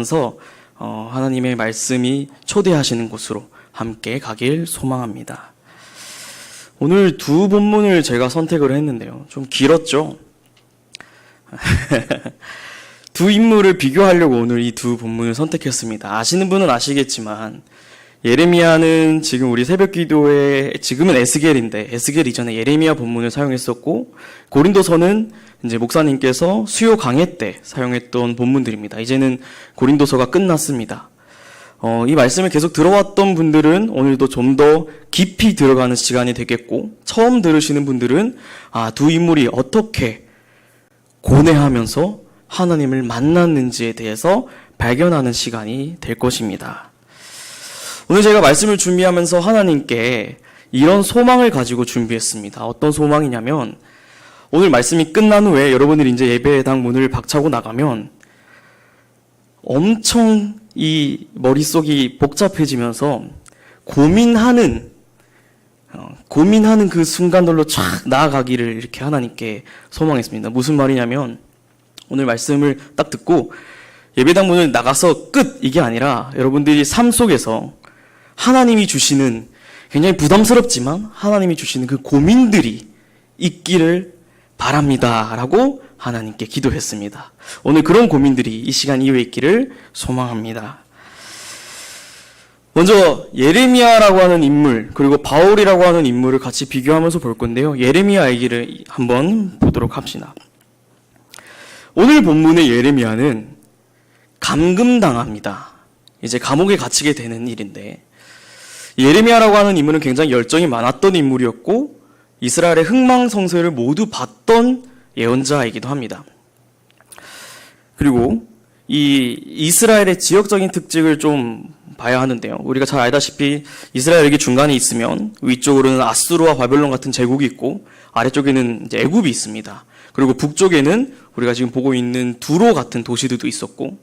서 하나님의 말씀이 초대하시는 곳으로 함께 가길 소망합니다. 오늘 두 본문을 제가 선택을 했는데요. 좀 길었죠? 두 인물을 비교하려고 오늘 이 두 본문을 선택했습니다. 아시는 분은 아시겠지만 예레미야는 지금 우리 새벽기도에 지금은 에스겔인데 에스겔 이전에 예레미야 본문을 사용했었고, 고린도서는 이제 목사님께서 수요 강해 때 사용했던 본문들입니다. 이제는 고린도서가 끝났습니다. 이 말씀을 계속 들어왔던 분들은 오늘도 좀 더 깊이 들어가는 시간이 되겠고, 처음 들으시는 분들은 두 인물이 어떻게 고뇌하면서 하나님을 만났는지에 대해서 발견하는 시간이 될 것입니다. 오늘 제가 말씀을 준비하면서 하나님께 이런 소망을 가지고 준비했습니다. 어떤 소망이냐면, 오늘 말씀이 끝난 후에 여러분들이 이제 예배당 문을 박차고 나가면 엄청 이 머릿속이 복잡해지면서 고민하는 그 순간들로 쫙 나아가기를 이렇게 하나님께 소망했습니다. 무슨 말이냐면, 오늘 말씀을 딱 듣고 예배당 문을 나가서 끝! 이게 아니라 여러분들이 삶 속에서 하나님이 주시는, 굉장히 부담스럽지만 하나님이 주시는 그 고민들이 있기를 바랍니다 라고 하나님께 기도했습니다. 오늘 그런 고민들이 이 시간 이후에 있기를 소망합니다. 먼저 예레미야라고 하는 인물, 그리고 바울이라고 하는 인물을 같이 비교하면서 볼 건데요. 예레미야 얘기를 한번 보도록 합시다. 오늘 본문의 예레미야는 감금당합니다. 이제 감옥에 갇히게 되는 일인데, 예레미야라고 하는 인물은 굉장히 열정이 많았던 인물이었고 이스라엘의 흥망성쇠를 모두 봤던 예언자이기도 합니다. 그리고 이 이스라엘의 지역적인 특징을 좀 봐야 하는데요. 우리가 잘 알다시피 이스라엘 여기 중간에 있으면 위쪽으로는 아수르와 바벨론 같은 제국이 있고 아래쪽에는 이제 애굽이 있습니다. 그리고 북쪽에는 우리가 지금 보고 있는 두로 같은 도시들도 있었고,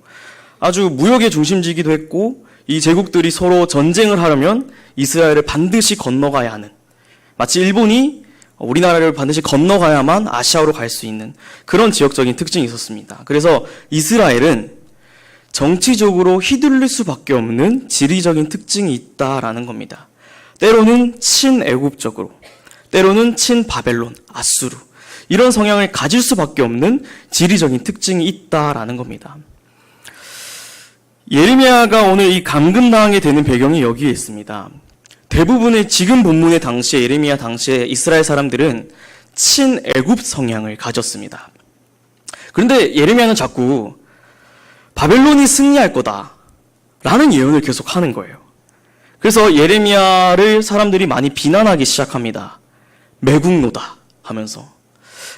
아주 무역의 중심지이기도 했고, 이 제국들이 서로 전쟁을 하려면 이스라엘을 반드시 건너가야 하는, 마치 일본이 우리나라를 반드시 건너가야만 아시아로 갈 수 있는 그런 지역적인 특징이 있었습니다. 그래서 이스라엘은 정치적으로 휘둘릴 수밖에 없는 지리적인 특징이 있다라는 겁니다. 때로는 친애굽적으로, 때로는 친바벨론, 아수르, 이런 성향을 가질 수밖에 없는 지리적인 특징이 있다라는 겁니다. 예레미야가 오늘 이 감금당하게 되는 배경이 여기에 있습니다. 대부분의 지금 본문의 당시에, 예레미야 당시에 이스라엘 사람들은 친애굽 성향을 가졌습니다. 그런데 예레미야는 자꾸 바벨론이 승리할 거다라는 예언을 계속 하는 거예요. 그래서 예레미야를 사람들이 많이 비난하기 시작합니다. 매국노다 하면서.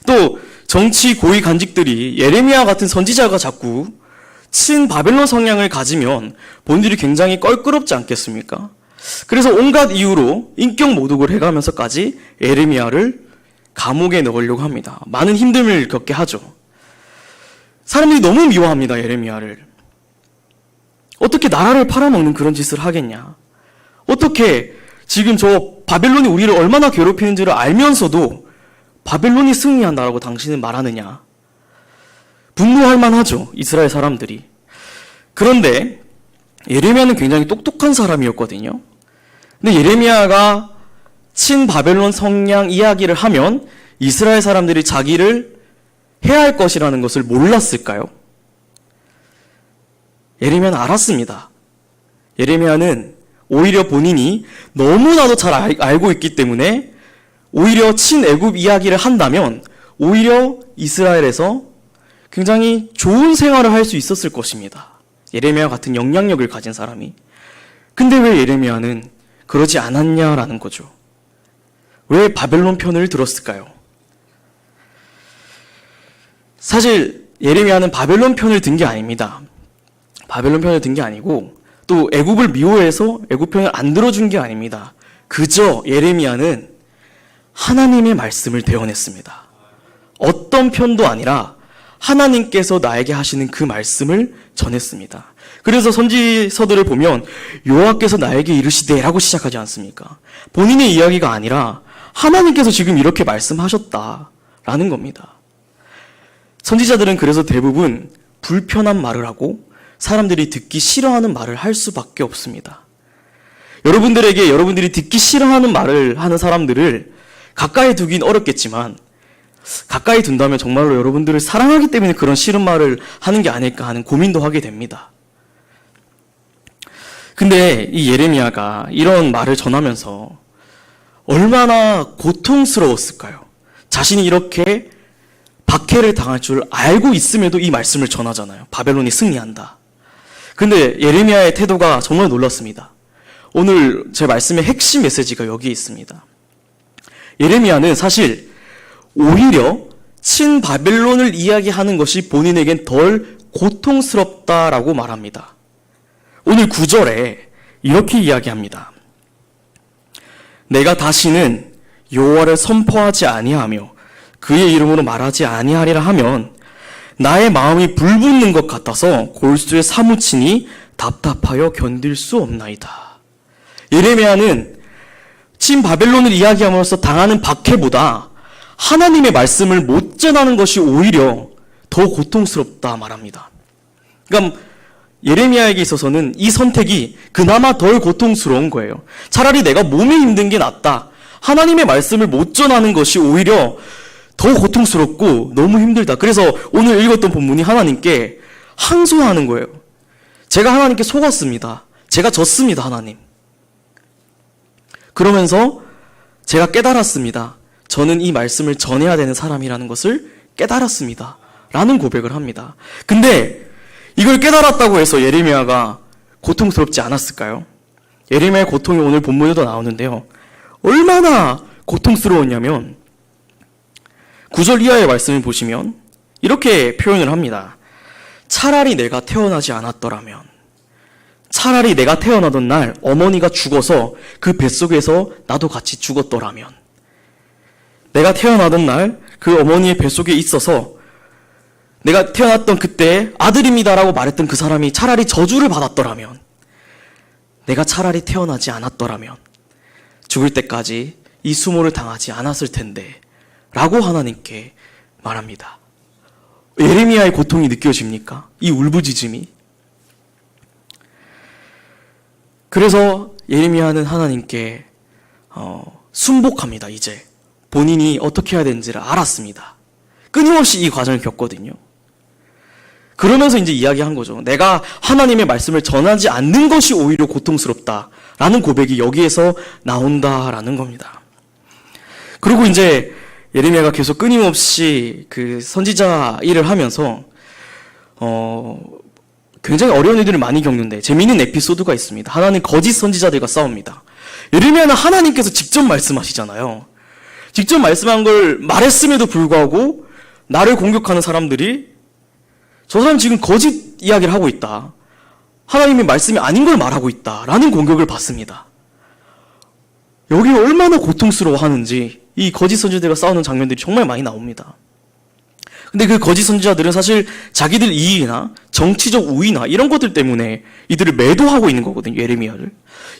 또 정치 고위 간직들이 예레미야 같은 선지자가 자꾸 친바벨론 성향을 가지면 본인들이 굉장히 껄끄럽지 않겠습니까? 그래서 온갖 이유로 인격 모독을 해가면서까지 예레미야를 감옥에 넣으려고 합니다. 많은 힘듦을 겪게 하죠. 사람들이 너무 미워합니다, 예레미야를. 어떻게 나라를 팔아먹는 그런 짓을 하겠냐? 어떻게 지금 저 바벨론이 우리를 얼마나 괴롭히는지를 알면서도 바벨론이 승리한다라고 당신은 말하느냐? 분노할 만하죠, 이스라엘 사람들이. 그런데 예레미야는 굉장히 똑똑한 사람이었거든요. 근데 예레미야가 친바벨론 성향 이야기를 하면 이스라엘 사람들이 자기를 해야 할 것이라는 것을 몰랐을까요? 예레미야는 알았습니다. 예레미야는 오히려 본인이 너무나도 잘 알고 있기 때문에 오히려 친애굽 이야기를 한다면 오히려 이스라엘에서 굉장히 좋은 생활을 할 수 있었을 것입니다. 예레미야 같은 영향력을 가진 사람이. 근데 왜 예레미야는 그러지 않았냐라는 거죠. 왜 바벨론 편을 들었을까요? 사실 예레미야는 바벨론 편을 든 게 아닙니다. 바벨론 편을 든 게 아니고, 또 애굽을 미워해서 애굽 편을 안 들어준 게 아닙니다. 그저 예레미야는 하나님의 말씀을 대언했습니다. 어떤 편도 아니라 하나님께서 나에게 하시는 그 말씀을 전했습니다. 그래서 선지서들을 보면 여호와께서 나에게 이르시되 라고 시작하지 않습니까? 본인의 이야기가 아니라 하나님께서 지금 이렇게 말씀하셨다라는 겁니다. 선지자들은 그래서 대부분 불편한 말을 하고 사람들이 듣기 싫어하는 말을 할 수밖에 없습니다. 여러분들에게 여러분들이 듣기 싫어하는 말을 하는 사람들을 가까이 두긴 어렵겠지만 가까이 둔다면 정말로 여러분들을 사랑하기 때문에 그런 싫은 말을 하는 게 아닐까 하는 고민도 하게 됩니다. 근데 이 예레미야가 이런 말을 전하면서 얼마나 고통스러웠을까요? 자신이 이렇게 박해를 당할 줄 알고 있음에도 이 말씀을 전하잖아요. 바벨론이 승리한다. 근데 예레미야의 태도가 정말 놀랐습니다. 오늘 제 말씀의 핵심 메시지가 여기 있습니다. 예레미야는 사실 오히려 친바벨론을 이야기하는 것이 본인에겐 덜 고통스럽다라고 말합니다. 오늘 9절에 이렇게 이야기합니다. 내가 다시는 여호와를 선포하지 아니하며 그의 이름으로 말하지 아니하리라 하면 나의 마음이 불붙는 것 같아서 골수에 사무치니 답답하여 견딜 수 없나이다. 예레미야는 친바벨론을 이야기함으로써 당하는 박해보다 하나님의 말씀을 못 전하는 것이 오히려 더 고통스럽다 말합니다. 그러니까 예레미야에게 있어서는 이 선택이 그나마 덜 고통스러운 거예요. 차라리 내가 몸이 힘든 게 낫다. 하나님의 말씀을 못 전하는 것이 오히려 더 고통스럽고 너무 힘들다. 그래서 오늘 읽었던 본문이 하나님께 항소하는 거예요. 제가 하나님께 속았습니다. 제가 졌습니다, 하나님. 그러면서 제가 깨달았습니다. 저는 이 말씀을 전해야 되는 사람이라는 것을 깨달았습니다. 라는 고백을 합니다. 근데 이걸 깨달았다고 해서 예레미야가 고통스럽지 않았을까요? 예레미야의 고통이 오늘 본문에도 나오는데요. 얼마나 고통스러웠냐면 9절 이하의 말씀을 보시면 이렇게 표현을 합니다. 차라리 내가 태어나지 않았더라면, 차라리 내가 태어나던 날 어머니가 죽어서 그 뱃속에서 나도 같이 죽었더라면, 내가 태어나던 날 그 어머니의 뱃속에 있어서 내가 태어났던 그때 아들입니다라고 말했던 그 사람이 차라리 저주를 받았더라면, 내가 차라리 태어나지 않았더라면 죽을 때까지 이 수모를 당하지 않았을 텐데 라고 하나님께 말합니다. 예레미야의 고통이 느껴집니까? 이 울부짖음이. 그래서 예레미야는 하나님께 순복합니다. 이제 본인이 어떻게 해야 되는지를 알았습니다. 끊임없이 이 과정을 겪거든요. 그러면서 이제 이야기한 거죠. 내가 하나님의 말씀을 전하지 않는 것이 오히려 고통스럽다라는 고백이 여기에서 나온다라는 겁니다. 그리고 이제 예레미야가 계속 끊임없이 그 선지자 일을 하면서 굉장히 어려운 일들을 많이 겪는데 재미있는 에피소드가 있습니다. 하나님 거짓 선지자들과 싸웁니다. 예레미야는 하나님께서 직접 말씀하시잖아요. 직접 말씀한 걸 말했음에도 불구하고 나를 공격하는 사람들이 저 사람 지금 거짓 이야기를 하고 있다. 하나님의 말씀이 아닌 걸 말하고 있다라는 공격을 받습니다. 여기 얼마나 고통스러워하는지 이 거짓 선지자들과 싸우는 장면들이 정말 많이 나옵니다. 근데 그 거짓 선지자들은 사실 자기들 이익이나 정치적 우위나 이런 것들 때문에 이들을 매도하고 있는 거거든요. 예레미야를.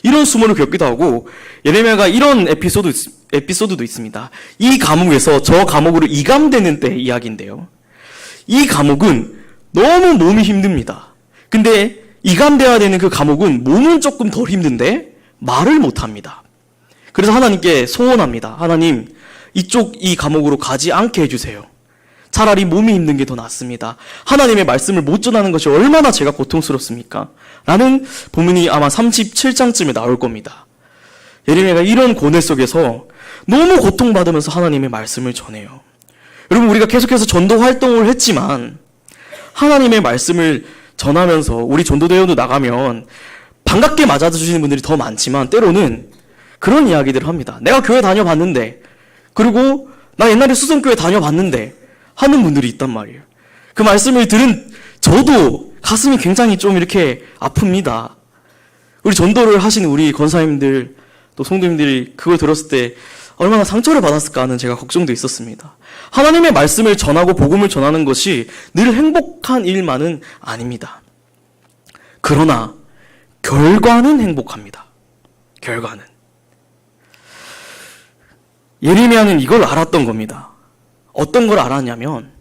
이런 수모를 겪기도 하고 예레미야가 이런 에피소드도 있습니다. 이 감옥에서 저 감옥으로 이감되는 때 이야기인데요. 이 감옥은 너무 몸이 힘듭니다. 근데 이감되어야 되는 그 감옥은 몸은 조금 덜 힘든데 말을 못합니다. 그래서 하나님께 소원합니다. 하나님, 이쪽 이 감옥으로 가지 않게 해주세요. 차라리 몸이 힘든 게 더 낫습니다. 하나님의 말씀을 못 전하는 것이 얼마나 제가 고통스럽습니까? 라는 본문이 아마 37장쯤에 나올 겁니다. 예레미야가 이런 고뇌 속에서 너무 고통받으면서 하나님의 말씀을 전해요. 여러분, 우리가 계속해서 전도 활동을 했지만 하나님의 말씀을 전하면서 우리 전도대회도 나가면 반갑게 맞아주시는 분들이 더 많지만 때로는 그런 이야기들을 합니다. 내가 교회 다녀봤는데, 그리고 나 옛날에 수성교회 다녀봤는데 하는 분들이 있단 말이에요. 그 말씀을 들은 저도 가슴이 굉장히 좀 이렇게 아픕니다. 우리 전도를 하시는 우리 권사님들 또 성도님들이 그걸 들었을 때 얼마나 상처를 받았을까 하는 제가 걱정도 있었습니다. 하나님의 말씀을 전하고 복음을 전하는 것이 늘 행복한 일만은 아닙니다. 그러나 결과는 행복합니다. 결과는. 예레미야는 이걸 알았던 겁니다. 어떤 걸 알았냐면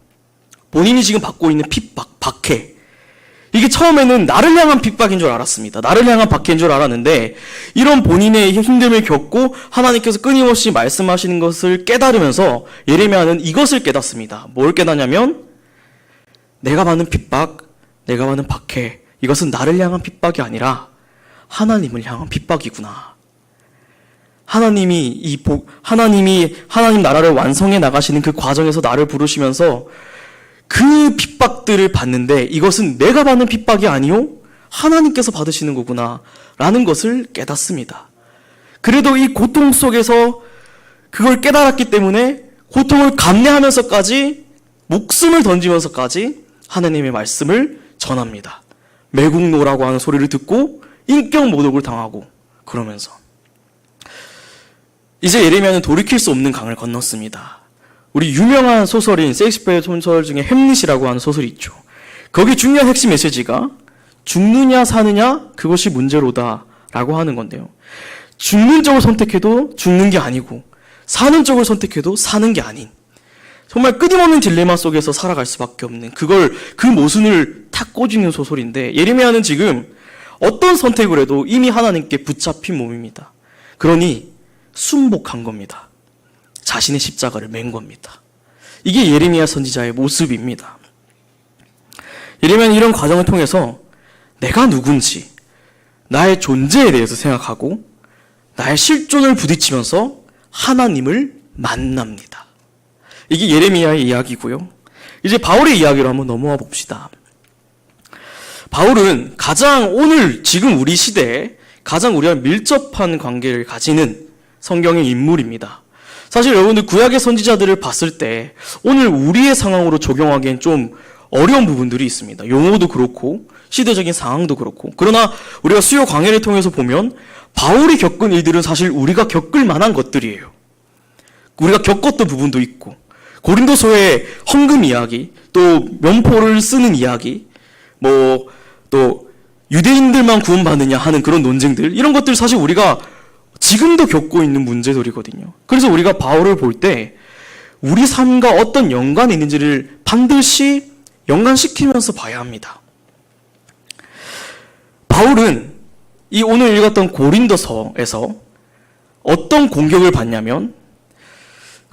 본인이 지금 받고 있는 핍박, 박해, 이게 처음에는 나를 향한 핍박인 줄 알았습니다. 나를 향한 박해인 줄 알았는데 이런 본인의 힘듦을 겪고 하나님께서 끊임없이 말씀하시는 것을 깨달으면서 예레미야는 이것을 깨닫습니다. 뭘 깨닫냐면 내가 받는 핍박, 내가 받는 박해, 이것은 나를 향한 핍박이 아니라 하나님을 향한 핍박이구나. 하나님이 하나님 나라를 완성해 나가시는 그 과정에서 나를 부르시면서 그 핍박들을 받는데 이것은 내가 받는 핍박이 아니요 하나님께서 받으시는 거구나 라는 것을 깨닫습니다. 그래도 이 고통 속에서 그걸 깨달았기 때문에 고통을 감내하면서까지 목숨을 던지면서까지 하나님의 말씀을 전합니다. 매국노라고 하는 소리를 듣고 인격 모독을 당하고 그러면서 이제 예레미야는 돌이킬 수 없는 강을 건넜습니다. 우리 유명한 소설인 셰익스피어의 소설 중에 햄릿이라고 하는 소설이 있죠. 거기 중요한 핵심 메시지가 죽느냐 사느냐 그것이 문제로다 라고 하는 건데요. 죽는 쪽을 선택해도 죽는 게 아니고 사는 쪽을 선택해도 사는 게 아닌 정말 끊임없는 딜레마 속에서 살아갈 수밖에 없는 그 모순을 탁 꽂는 소설인데 예레미야는 지금 어떤 선택을 해도 이미 하나님께 붙잡힌 몸입니다. 그러니 순복한 겁니다. 자신의 십자가를 맨 겁니다. 이게 예레미야 선지자의 모습입니다. 예레미야는 이런 과정을 통해서 내가 누군지 나의 존재에 대해서 생각하고 나의 실존을 부딪히면서 하나님을 만납니다. 이게 예레미야의 이야기고요. 이제 바울의 이야기로 한번 넘어와 봅시다. 바울은 오늘 지금 우리 시대에 가장 우리와 밀접한 관계를 가지는 성경의 인물입니다. 사실 여러분들 구약의 선지자들을 봤을 때 오늘 우리의 상황으로 적용하기엔 좀 어려운 부분들이 있습니다. 용어도 그렇고 시대적인 상황도 그렇고 그러나 우리가 수요 강해를 통해서 보면 바울이 겪은 일들은 사실 우리가 겪을 만한 것들이에요. 우리가 겪었던 부분도 있고 고린도서의 헌금 이야기 또 면포를 쓰는 이야기 또 유대인들만 구원받느냐 하는 그런 논쟁들 이런 것들 사실 우리가 지금도 겪고 있는 문제들이거든요. 그래서 우리가 바울을 볼 때 우리 삶과 어떤 연관이 있는지를 반드시 연관시키면서 봐야 합니다. 바울은 이 오늘 읽었던 고린도서에서 어떤 공격을 받냐면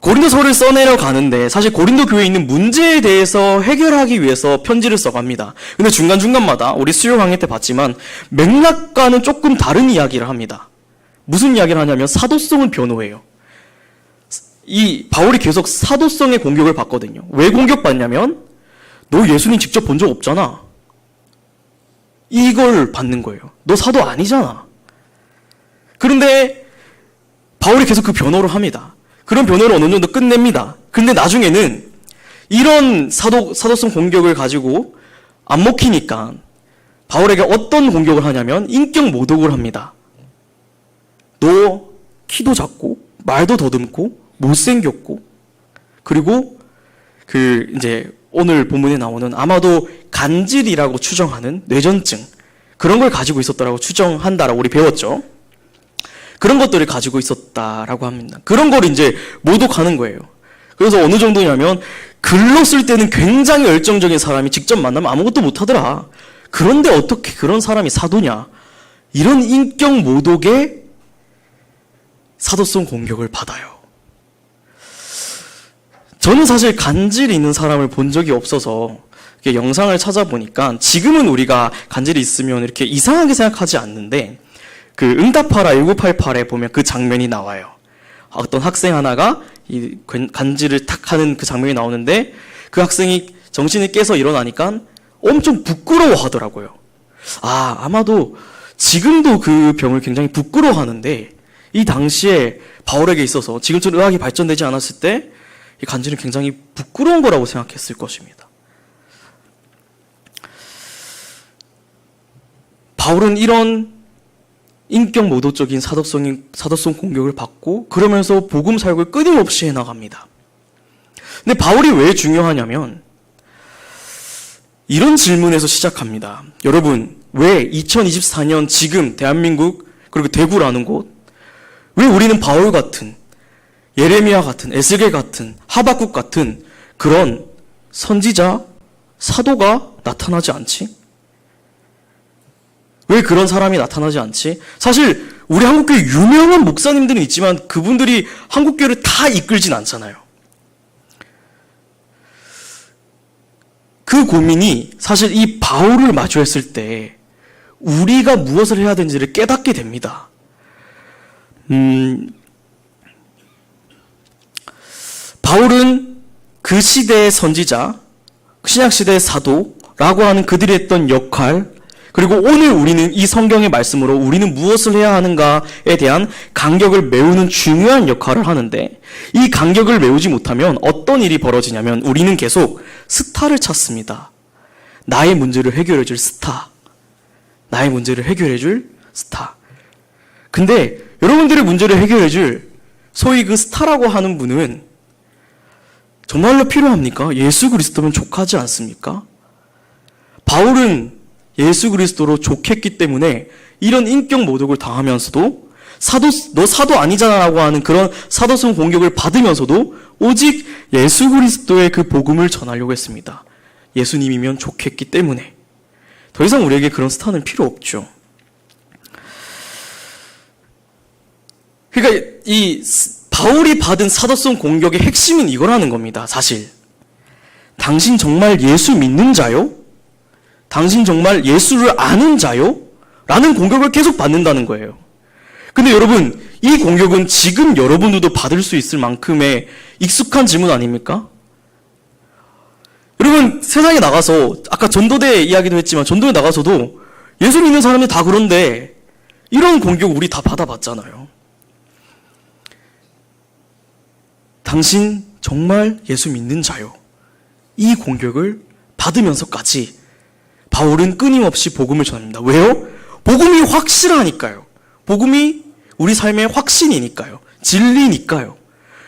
고린도서를 써내려 가는데 사실 고린도 교회에 있는 문제에 대해서 해결하기 위해서 편지를 써갑니다. 근데 중간중간마다 우리 수요 강의 때 봤지만 맥락과는 조금 다른 이야기를 합니다. 무슨 이야기를 하냐면 사도성을 변호해요. 이 바울이 계속 사도성의 공격을 받거든요. 왜 공격받냐면 너 예수님 직접 본 적 없잖아. 이걸 받는 거예요. 너 사도 아니잖아. 그런데 바울이 계속 그 변호를 합니다. 그런 변호를 어느 정도 끝냅니다. 근데 나중에는 이런 사도성 공격을 가지고 안 먹히니까 바울에게 어떤 공격을 하냐면 인격 모독을 합니다. 너 키도 작고 말도 더듬고 못생겼고 그리고 이제 오늘 본문에 나오는 아마도 간질이라고 추정하는 뇌전증 그런 걸 가지고 있었다라고 추정한다라고 우리 배웠죠. 그런 것들을 가지고 있었다라고 합니다. 그런 걸 이제 모독하는 거예요. 그래서 어느 정도냐면 글로 쓸 때는 굉장히 열정적인 사람이 직접 만나면 아무것도 못하더라. 그런데 어떻게 그런 사람이 사도냐. 이런 인격 모독에 사도성 공격을 받아요. 저는 사실 간질이 있는 사람을 본 적이 없어서 영상을 찾아보니까 지금은 우리가 간질이 있으면 이렇게 이상하게 생각하지 않는데 응답하라 1988에 보면 그 장면이 나와요. 어떤 학생 하나가 이 간질을 탁 하는 그 장면이 나오는데 그 학생이 정신이 깨서 일어나니까 엄청 부끄러워하더라고요. 아마도 지금도 그 병을 굉장히 부끄러워하는데 이 당시에 바울에게 있어서 지금처럼 의학이 발전되지 않았을 때 이 간질은 굉장히 부끄러운 거라고 생각했을 것입니다. 바울은 이런 인격 모독적인 사도성 공격을 받고 그러면서 복음 사역을 끊임없이 해나갑니다. 근데 바울이 왜 중요하냐면 이런 질문에서 시작합니다. 여러분, 왜 2024년 지금 대한민국 그리고 대구라는 곳 왜 우리는 바울 같은 예레미야 같은 에스겔 같은 하박국 같은 그런 선지자 사도가 나타나지 않지? 왜 그런 사람이 나타나지 않지? 사실 우리 한국교회 유명한 목사님들은 있지만 그분들이 한국교회를 다 이끌진 않잖아요. 그 고민이 사실 이 바울을 마주했을 때 우리가 무엇을 해야 되는지를 깨닫게 됩니다. 바울은 그 시대의 선지자, 신약시대의 사도라고 하는 그들이 했던 역할, 그리고 오늘 우리는 이 성경의 말씀으로 우리는 무엇을 해야 하는가에 대한 간격을 메우는 중요한 역할을 하는데, 이 간격을 메우지 못하면 어떤 일이 벌어지냐면 우리는 계속 스타를 찾습니다. 나의 문제를 해결해줄 스타. 나의 문제를 해결해줄 스타. 근데 여러분들의 문제를 해결해줄 소위 그 스타라고 하는 분은 정말로 필요합니까? 예수 그리스도면 족하지 않습니까? 바울은 예수 그리스도로 족했기 때문에 이런 인격 모독을 당하면서도 너 사도 아니잖아 라고 하는 그런 사도성 공격을 받으면서도 오직 예수 그리스도의 그 복음을 전하려고 했습니다. 예수님이면 족했기 때문에. 더 이상 우리에게 그런 스타는 필요 없죠. 그러니까 이 바울이 받은 사도성 공격의 핵심은 이거라는 겁니다. 사실 당신 정말 예수 믿는 자요? 당신 정말 예수를 아는 자요? 라는 공격을 계속 받는다는 거예요. 근데 여러분, 이 공격은 지금 여러분들도 받을 수 있을 만큼의 익숙한 질문 아닙니까? 여러분, 세상에 나가서 아까 전도대 이야기도 했지만 전도에 나가서도 예수 믿는 사람이 다 그런데 이런 공격 우리 다 받아봤잖아요. 당신 정말 예수 믿는 자요? 이 공격을 받으면서까지 바울은 끊임없이 복음을 전합니다. 왜요? 복음이 확실하니까요. 복음이 우리 삶의 확신이니까요. 진리니까요.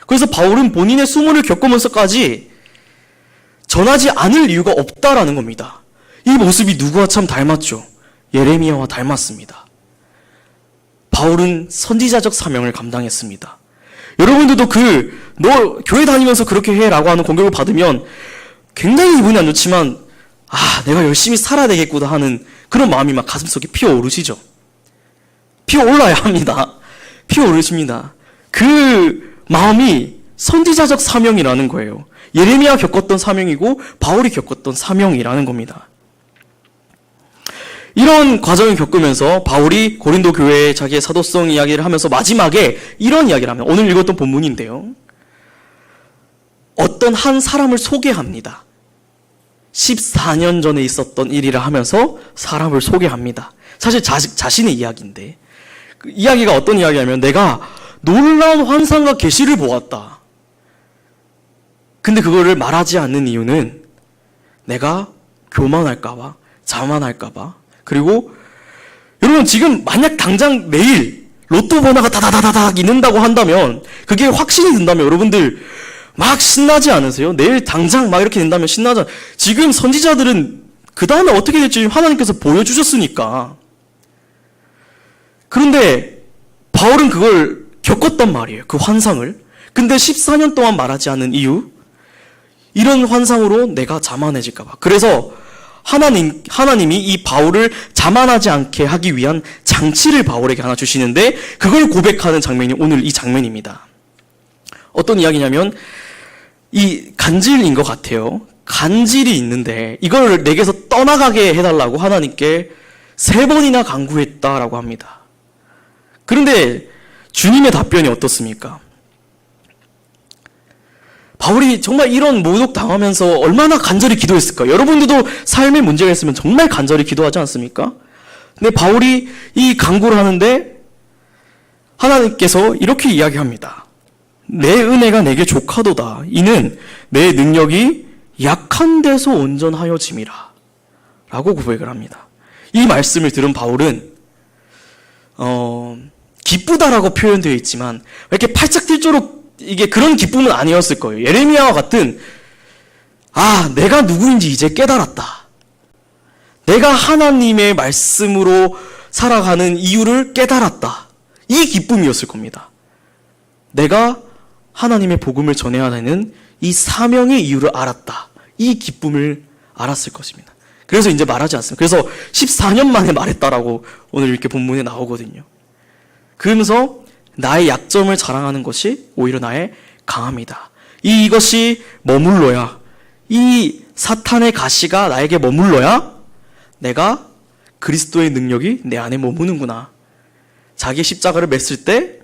그래서 바울은 본인의 수모를 겪으면서까지 전하지 않을 이유가 없다라는 겁니다. 이 모습이 누구와 참 닮았죠? 예레미야와 닮았습니다. 바울은 선지자적 사명을 감당했습니다. 여러분들도 너 교회 다니면서 그렇게 해 라고 하는 공격을 받으면 굉장히 기분이 안 좋지만 내가 열심히 살아야 되겠구나 하는 그런 마음이 막 가슴속에 피어오르시죠. 피어올라야 합니다. 피어오르십니다. 그 마음이 선지자적 사명이라는 거예요. 예레미야 겪었던 사명이고 바울이 겪었던 사명이라는 겁니다. 이런 과정을 겪으면서 바울이 고린도 교회에 자기의 사도성 이야기를 하면서 마지막에 이런 이야기를 하면 오늘 읽었던 본문인데요. 어떤 한 사람을 소개합니다. 14년 전에 있었던 일이라 하면서 사람을 소개합니다. 사실 자신의 이야기인데 그 이야기가 어떤 이야기냐면 내가 놀라운 환상과 계시를 보았다. 근데 그거를 말하지 않는 이유는 내가 교만할까봐, 자만할까봐. 그리고 여러분 지금 만약 당장 내일 로또 번호가 다다다다닥 있는다고 한다면 그게 확신이 든다면 여러분들 막 신나지 않으세요? 내일 당장 막 이렇게 된다면 신나지 않아요? 지금 선지자들은 그 다음에 어떻게 될지 하나님께서 보여주셨으니까. 그런데 바울은 그걸 겪었단 말이에요. 그 환상을. 근데 14년 동안 말하지 않은 이유? 이런 환상으로 내가 자만해질까 봐. 그래서 하나님이 이 바울을 자만하지 않게 하기 위한 장치를 바울에게 하나 주시는데 그걸 고백하는 장면이 오늘 이 장면입니다. 어떤 이야기냐면 이 간질인 것 같아요. 간질이 있는데 이걸 내게서 떠나가게 해달라고 하나님께 3번이나 간구했다라고 합니다. 그런데 주님의 답변이 어떻습니까? 바울이 정말 이런 모독 당하면서 얼마나 간절히 기도했을까? 여러분들도 삶에 문제가 있으면 정말 간절히 기도하지 않습니까? 근데 바울이 이 간구를 하는데 하나님께서 이렇게 이야기합니다. 내 은혜가 내게 족하도다. 이는 내 능력이 약한 데서 온전하여짐이라. 라고 고백을 합니다. 이 말씀을 들은 바울은 기쁘다라고 표현되어 있지만 이렇게 팔짝 뛸도록 이게 그런 기쁨은 아니었을 거예요. 예레미야와 같은 내가 누구인지 이제 깨달았다. 내가 하나님의 말씀으로 살아가는 이유를 깨달았다. 이 기쁨이었을 겁니다. 내가 하나님의 복음을 전해야 하는 이 사명의 이유를 알았다. 이 기쁨을 알았을 것입니다. 그래서 이제 말하지 않습니다. 그래서 14년 만에 말했다라고 오늘 이렇게 본문에 나오거든요. 그러면서 나의 약점을 자랑하는 것이 오히려 나의 강함이다. 이것이 머물러야, 이 사탄의 가시가 나에게 머물러야 내가 그리스도의 능력이 내 안에 머무는구나. 자기 십자가를 맸을 때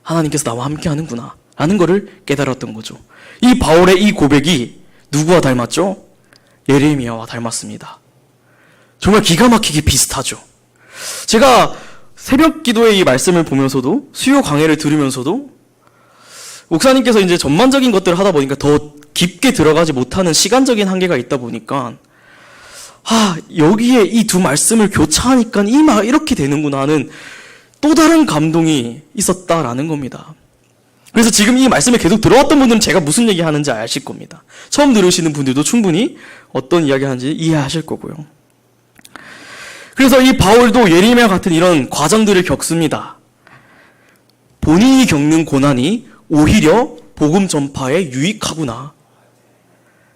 하나님께서 나와 함께 하는구나 라는 것을 깨달았던 거죠. 이 바울의 이 고백이 누구와 닮았죠? 예레미야와 닮았습니다. 정말 기가 막히게 비슷하죠. 제가 새벽 기도의 이 말씀을 보면서도, 수요 강해를 들으면서도 목사님께서 이제 전반적인 것들을 하다 보니까 더 깊게 들어가지 못하는 시간적인 한계가 있다 보니까 여기에 이 두 말씀을 교차하니까 이렇게 되는구나 하는 또 다른 감동이 있었다라는 겁니다. 그래서 지금 이 말씀에 계속 들어왔던 분들은 제가 무슨 얘기 하는지 아실 겁니다. 처음 들으시는 분들도 충분히 어떤 이야기 하는지 이해하실 거고요. 그래서 이 바울도 예레미야 같은 이런 과정들을 겪습니다. 본인이 겪는 고난이 오히려 복음 전파에 유익하구나.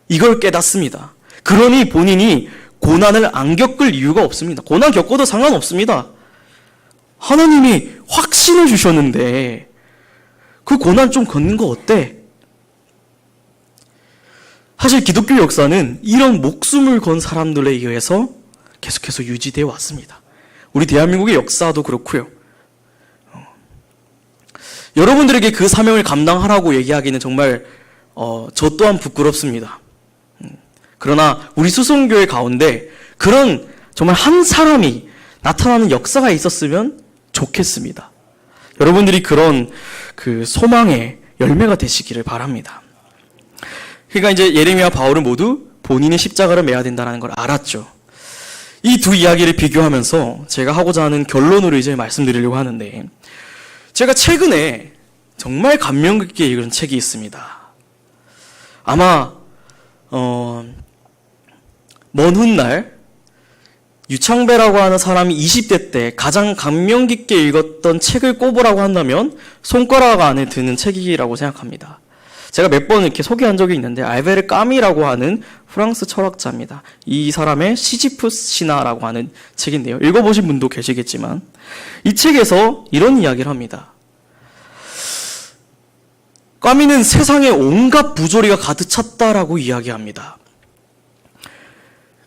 이걸 깨닫습니다. 그러니 본인이 고난을 안 겪을 이유가 없습니다. 고난 겪어도 상관없습니다. 하나님이 확신을 주셨는데 그 고난 좀 걷는 거 어때? 사실 기독교 역사는 이런 목숨을 건 사람들에 의해서 계속해서 유지되어 왔습니다. 우리 대한민국의 역사도 그렇고요. 여러분들에게 그 사명을 감당하라고 얘기하기는 정말 저 또한 부끄럽습니다. 그러나 우리 수성교회 가운데 그런 정말 한 사람이 나타나는 역사가 있었으면 좋겠습니다. 여러분들이 그런 그 소망의 열매가 되시기를 바랍니다. 그러니까 이제 예레미야와 바울은 모두 본인의 십자가를 매야 된다는 걸 알았죠. 이 두 이야기를 비교하면서 제가 하고자 하는 결론으로 이제 말씀드리려고 하는데, 제가 최근에 정말 감명 깊게 읽은 책이 있습니다. 아마 먼 훗날 유창배라고 하는 사람이 20대 때 가장 감명 깊게 읽었던 책을 꼽으라고 한다면 손가락 안에 드는 책이라고 생각합니다. 제가 몇 번 이렇게 소개한 적이 있는데, 알베르 까미라고 하는 프랑스 철학자입니다. 이 사람의 시지푸스 신화라고 하는 책인데요. 읽어보신 분도 계시겠지만 이 책에서 이런 이야기를 합니다. 까미는 세상에 온갖 부조리가 가득 찼다라고 이야기합니다.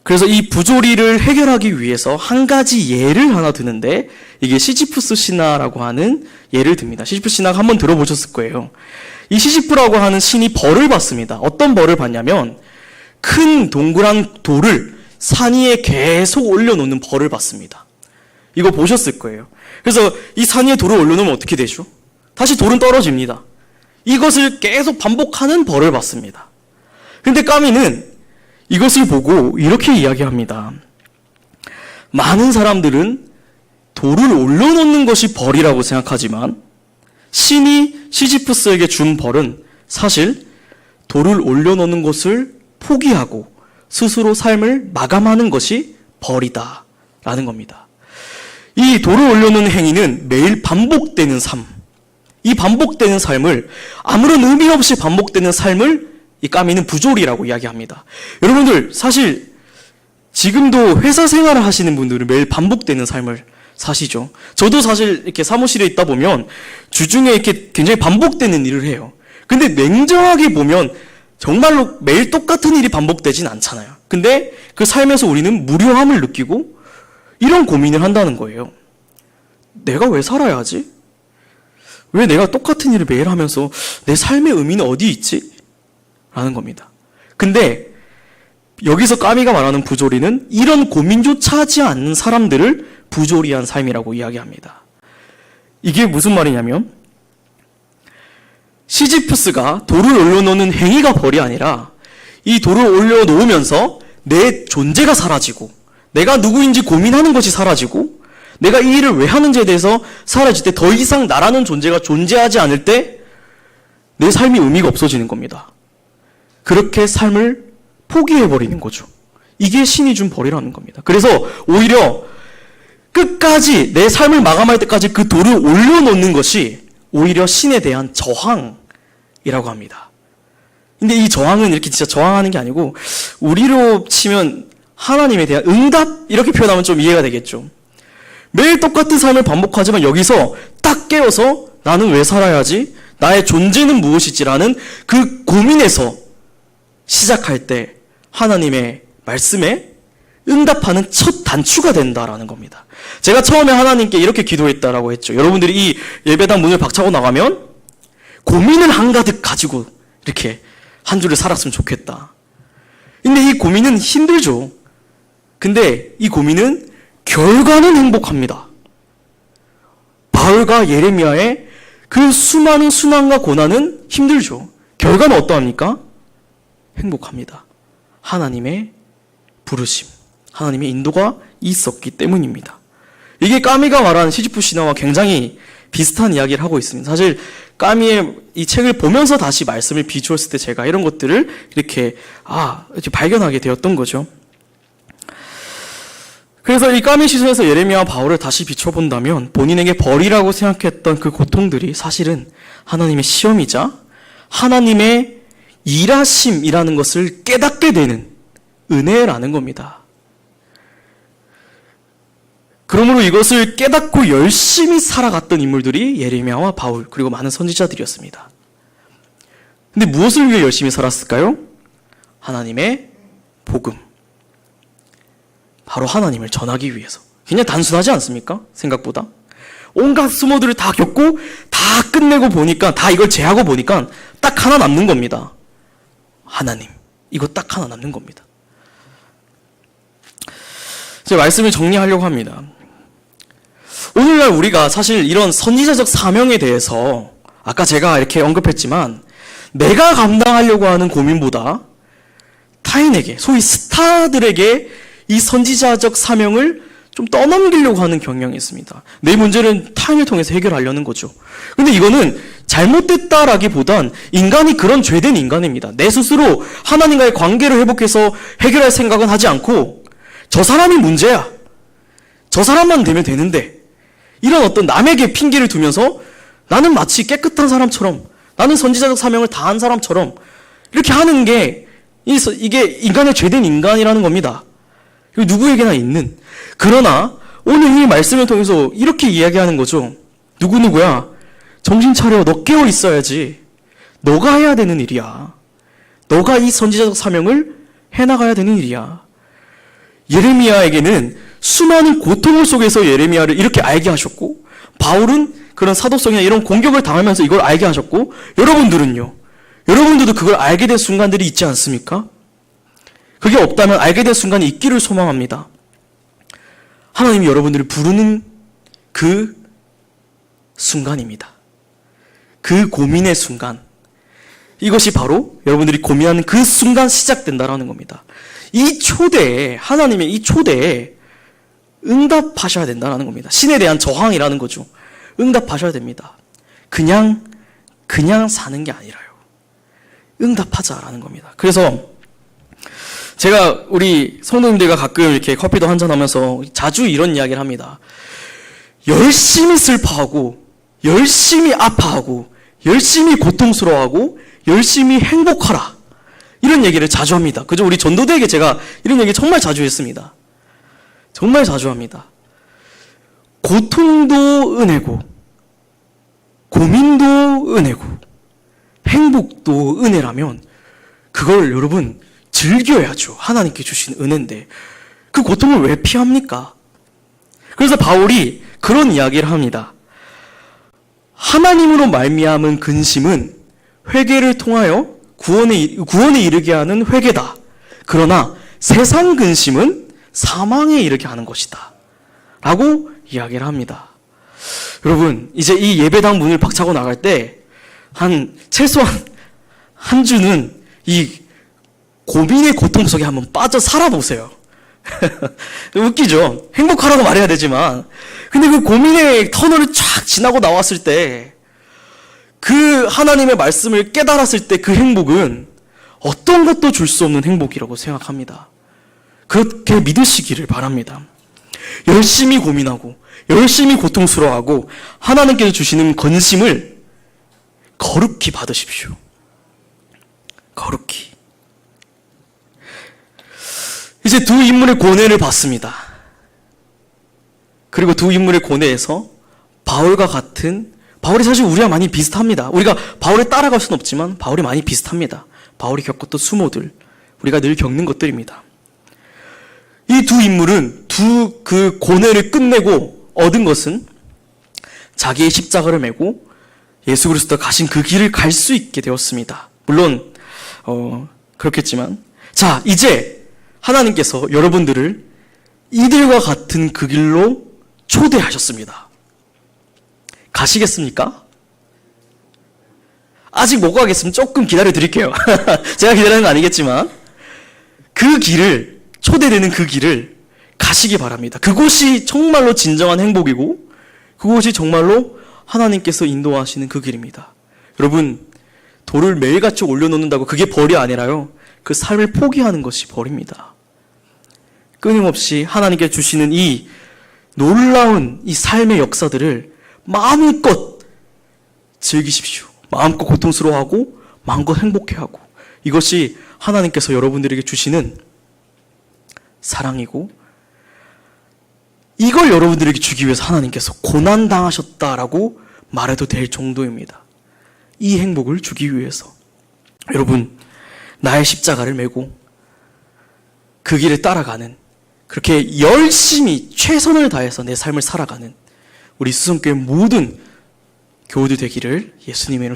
그래서 이 부조리를 해결하기 위해서 한 가지 예를 하나 드는데, 이게 시지푸스 신화라고 하는 예를 듭니다. 시지푸스 신화가 한번 들어보셨을 거예요. 이 시지프라고 하는 신이 벌을 받습니다. 어떤 벌을 받냐면 큰 동그란 돌을 산 위에 계속 올려놓는 벌을 받습니다. 이거 보셨을 거예요. 그래서 이 산 위에 돌을 올려놓으면 어떻게 되죠? 다시 돌은 떨어집니다. 이것을 계속 반복하는 벌을 받습니다. 근데 까미는 이것을 보고 이렇게 이야기합니다. 많은 사람들은 돌을 올려놓는 것이 벌이라고 생각하지만 신이 시지프스에게 준 벌은 사실 돌을 올려놓는 것을 포기하고 스스로 삶을 마감하는 것이 벌이다 라는 겁니다. 이 돌을 올려놓는 행위는 매일 반복되는 삶, 이 반복되는 삶을, 아무런 의미 없이 반복되는 삶을 이 까미는 부조리라고 이야기합니다. 여러분들 사실 지금도 회사 생활을 하시는 분들은 매일 반복되는 삶을 사시죠. 저도 사실 이렇게 사무실에 있다 보면 주중에 이렇게 굉장히 반복되는 일을 해요. 근데 냉정하게 보면 정말로 매일 똑같은 일이 반복되진 않잖아요. 근데 그 삶에서 우리는 무료함을 느끼고 이런 고민을 한다는 거예요. 내가 왜 살아야 하지? 왜 내가 똑같은 일을 매일 하면서 내 삶의 의미는 어디 있지? 라는 겁니다. 근데 여기서 까미가 말하는 부조리는 이런 고민조차 하지 않는 사람들을 부조리한 삶이라고 이야기합니다. 이게 무슨 말이냐면 시지프스가 돌을 올려놓는 행위가 벌이 아니라 이 돌을 올려놓으면서 내 존재가 사라지고 내가 누구인지 고민하는 것이 사라지고 내가 이 일을 왜 하는지에 대해서 사라질 때 더 이상 나라는 존재가 존재하지 않을 때 내 삶이 의미가 없어지는 겁니다. 그렇게 삶을 포기해버리는 거죠. 이게 신이 준 벌이라는 겁니다. 그래서 오히려 끝까지 내 삶을 마감할 때까지 그 돌을 올려놓는 것이 오히려 신에 대한 저항이라고 합니다. 근데 이 저항은 이렇게 진짜 저항하는 게 아니고 우리로 치면 하나님에 대한 응답 이렇게 표현하면 좀 이해가 되겠죠. 매일 똑같은 삶을 반복하지만 여기서 딱 깨어서 나는 왜 살아야지? 나의 존재는 무엇이지라는 그 고민에서 시작할 때 하나님의 말씀에 응답하는 첫 단추가 된다라는 겁니다. 제가 처음에 하나님께 이렇게 기도했다라고 했죠. 여러분들이 이 예배당 문을 박차고 나가면 고민을 한가득 가지고 이렇게 한 주를 살았으면 좋겠다. 근데 이 고민은 힘들죠. 근데 이 고민은 결과는 행복합니다. 바울과 예레미야의 그 수많은 순환과 고난은 힘들죠. 결과는 어떠합니까? 행복합니다. 하나님의 부르심, 하나님의 인도가 있었기 때문입니다. 이게 까미가 말하는 시지프 신화와 굉장히 비슷한 이야기를 하고 있습니다. 사실 까미의 이 책을 보면서 다시 말씀을 비추었을 때 제가 이런 것들을 이렇게 발견하게 되었던 거죠. 그래서 이 까미 시선에서 예레미야와 바울을 다시 비춰본다면 본인에게 벌이라고 생각했던 그 고통들이 사실은 하나님의 시험이자 하나님의 일하심이라는 것을 깨닫게 되는 은혜라는 겁니다. 그러므로 이것을 깨닫고 열심히 살아갔던 인물들이 예레미야와 바울 그리고 많은 선지자들이었습니다. 근데 무엇을 위해 열심히 살았을까요? 하나님의 복음. 바로 하나님을 전하기 위해서. 그냥 단순하지 않습니까? 생각보다. 온갖 수모들을 다 겪고 다 끝내고 보니까 다 이걸 제하고 보니까 딱 하나 남는 겁니다. 하나님. 이거 딱 하나 남는 겁니다. 제 말씀을 정리하려고 합니다. 오늘날 우리가 사실 이런 선지자적 사명에 대해서 아까 제가 이렇게 언급했지만 내가 감당하려고 하는 고민보다 타인에게, 소위 스타들에게 이 선지자적 사명을 좀 떠넘기려고 하는 경향이 있습니다. 내 문제는 타인을 통해서 해결하려는 거죠. 근데 이거는 잘못됐다라기보단 인간이 그런 죄된 인간입니다. 내 스스로 하나님과의 관계를 회복해서 해결할 생각은 하지 않고 저 사람이 문제야. 저 사람만 되면 되는데 이런 어떤 남에게 핑계를 두면서 나는 마치 깨끗한 사람처럼 나는 선지자적 사명을 다한 사람처럼 이렇게 하는 게 이게 인간의 죄된 인간이라는 겁니다. 누구에게나 있는. 그러나 오늘 이 말씀을 통해서 이렇게 이야기하는 거죠. 누구누구야. 정신 차려. 너 깨어 있어야지. 너가 해야 되는 일이야. 너가 이 선지자적 사명을 해나가야 되는 일이야. 예레미야에게는 수많은 고통을 속에서 예레미야를 이렇게 알게 하셨고 바울은 그런 사도성이나 이런 공격을 당하면서 이걸 알게 하셨고 여러분들은요. 여러분들도 그걸 알게 된 순간들이 있지 않습니까? 그게 없다면 알게 된 순간이 있기를 소망합니다. 하나님이 여러분들을 부르는 그 순간입니다. 그 고민의 순간. 이것이 바로 여러분들이 고민하는 그 순간 시작된다라는 겁니다. 이 초대에, 하나님의 이 초대에 응답하셔야 된다는 겁니다. 신에 대한 저항이라는 거죠. 응답하셔야 됩니다. 그냥 사는 게 아니라요. 응답하자라는 겁니다. 그래서 제가 우리 성도님들과 가끔 이렇게 커피도 한잔하면서 자주 이런 이야기를 합니다. 열심히 슬퍼하고, 열심히 아파하고, 열심히 고통스러워하고, 열심히 행복하라. 이런 얘기를 자주 합니다. 그죠? 우리 전도대에게 제가 이런 얘기 정말 자주 했습니다. 정말 자주 합니다. 고통도 은혜고, 고민도 은혜고, 행복도 은혜라면 그걸 여러분 즐겨야죠. 하나님께 주신 은혜인데 그 고통을 왜 피합니까? 그래서 바울이 그런 이야기를 합니다. 하나님으로 말미암은 근심은 회개를 통하여 구원에 이르게 하는 회개다. 그러나 세상 근심은 사망에 이르게 하는 것이다. 라고 이야기를 합니다. 여러분, 이제 이 예배당 문을 박차고 나갈 때 최소한 한 주는 이 고민의 고통 속에 한번 빠져 살아보세요. 웃기죠? 행복하라고 말해야 되지만 근데 그 고민의 터널을 쫙 지나고 나왔을 때 그 하나님의 말씀을 깨달았을 때 그 행복은 어떤 것도 줄 수 없는 행복이라고 생각합니다. 그렇게 믿으시기를 바랍니다. 열심히 고민하고 열심히 고통스러워하고 하나님께서 주시는 건심을 거룩히 받으십시오. 거룩히. 이제 두 인물의 고뇌를 봤습니다. 그리고 두 인물의 고뇌에서 바울이 사실 우리와 많이 비슷합니다. 우리가 바울을 따라갈 수는 없지만 바울이 많이 비슷합니다. 바울이 겪었던 수모들, 우리가 늘 겪는 것들입니다. 이 두 인물은 그 고뇌를 끝내고 얻은 것은 자기의 십자가를 메고 예수 그리스도가 가신 그 길을 갈 수 있게 되었습니다. 물론 그렇겠지만, 자, 이제 하나님께서 여러분들을 이들과 같은 그 길로 초대하셨습니다. 가시겠습니까? 아직 못 가겠으면 조금 기다려 드릴게요. 제가 기다리는 건 아니겠지만, 그 길을, 초대되는 그 길을 가시기 바랍니다. 그곳이 정말로 진정한 행복이고, 그곳이 정말로 하나님께서 인도하시는 그 길입니다. 여러분, 돌을 매일같이 올려놓는다고 그게 벌이 아니라요, 그 삶을 포기하는 것이 벌입니다. 끊임없이 하나님께 주시는 이 놀라운 이 삶의 역사들을 마음껏 즐기십시오. 마음껏 고통스러워하고 마음껏 행복해하고, 이것이 하나님께서 여러분들에게 주시는 사랑이고, 이걸 여러분들에게 주기 위해서 하나님께서 고난당하셨다라고 말해도 될 정도입니다. 이 행복을 주기 위해서. 여러분, 나의 십자가를 메고 그 길을 따라가는, 그렇게 열심히 최선을 다해서 내 삶을 살아가는 우리 수성교회 모든 교우들 되기를 예수님의 이름으로